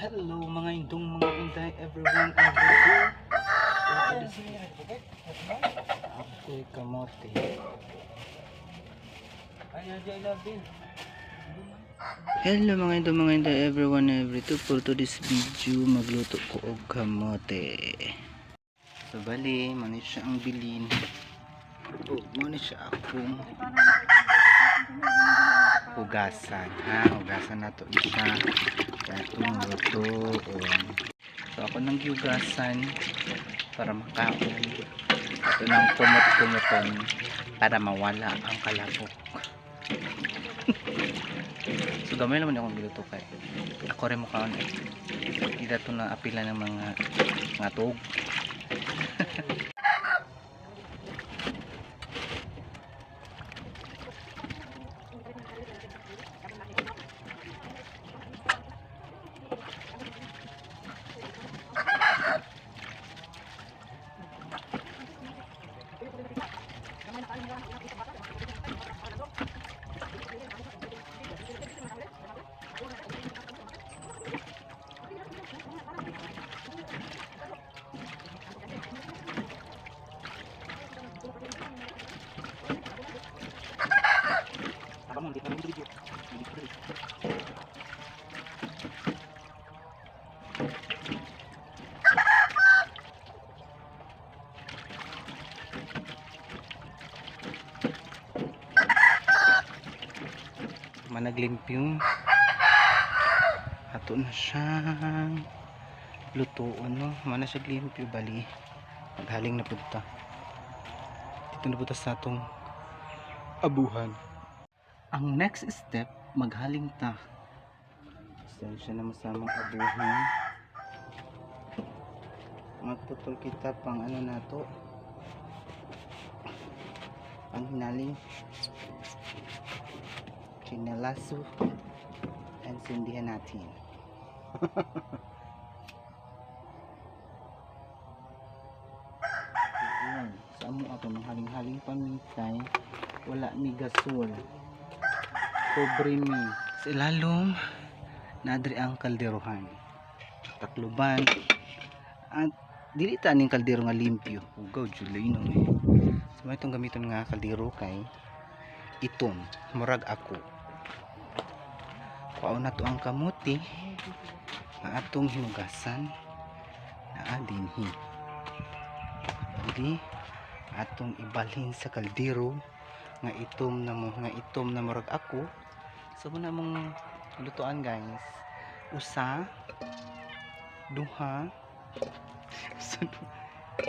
Hello mga indong mga inday, everyone, everywhere. Ako'y kamote. Hello mga indong mga inday, everyone, everywhere. For today's video, magluto ko og kamote. So bali, manit siya ang bilin. Manit siya akong hugasan. Hugasan na to siya. Kaya itong luto. So ako nang hugasan para makaon. Ito nang kumot-kumuton para mawala ang kalabok. So gamay naman akong giluto kay ako rin makaon. Hindi ito na apila ng mga tog. Managlimpyo ato na siyang lutoon, no? Mana siya glimpyo bali maghaling na punta dito na punta sa atong abuhan. Ang next step, maghaling ta so siya na masamang abuhan. Magtutol kita pang ano na to, ang hinaling kinalaso and sindihan natin. Sa amo ako ng haling-haling pamitay, wala ni gasol, pobre mi sa ilalom nadri ang kalderohan, takluban at dili ta ning kaldero nga limpyo ugaw julay no. So may itong gamiton nga kaldero kay iton murag ako paon na to ang kamuti nga atong hinugasan na dinhi. Hindi atong ibalhin sa kaldero nga itom na murag ako. So muna mong lutuan guys, usa duha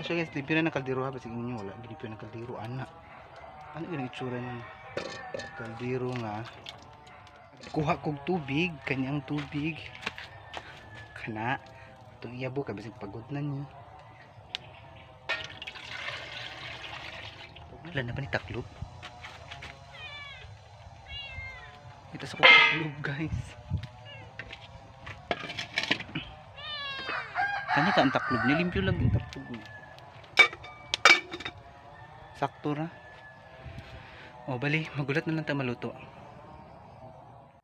so guys, limpyo na ng kaldero ha, basig ninyo wala limpyo ng kaldero ana. Ano yung itsura ng kaldero nga kuha kog tubig, kanyang tubig kana itong iyabo kay basig pagod na ni. Wala na ba ni taklob? Ito sa taklob guys. Kanya ka ang taklob, nilimpyo lang yung taklob. Sakto ra. O bali, magulat na lang tayo maluto.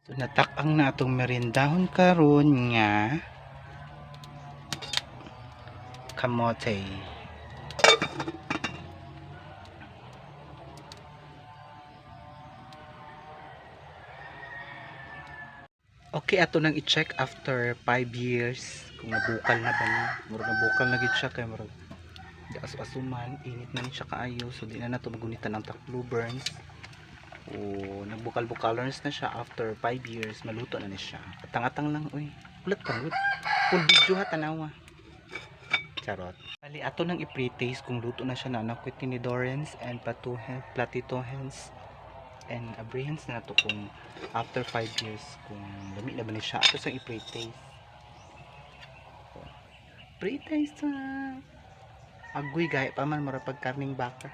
So natakang na itong merindahon karon nga kamote. Okay, ato nang i-check after 5 years kung nabukal na ba niya. Murag nabukal na gid siya kay murag di asu-asuman, init na ni siya kaayo, so di na nato magunitan ng taklo burns. O nagbukal-bukalers na siya after 5 years, maluto na ni siya. Atang-atang lang uy. Ulat pa ulit. Full video ha tanawa. Charot. Bali ato nang i-pre-taste kung luto na siya na nakoy tinidorens and platitohens and abrihens na to kung after 5 years kung dami na ba ni siya. Ato sang i-pre-taste. Pre-taste sa agoy gaya pa man mura pag karning baka.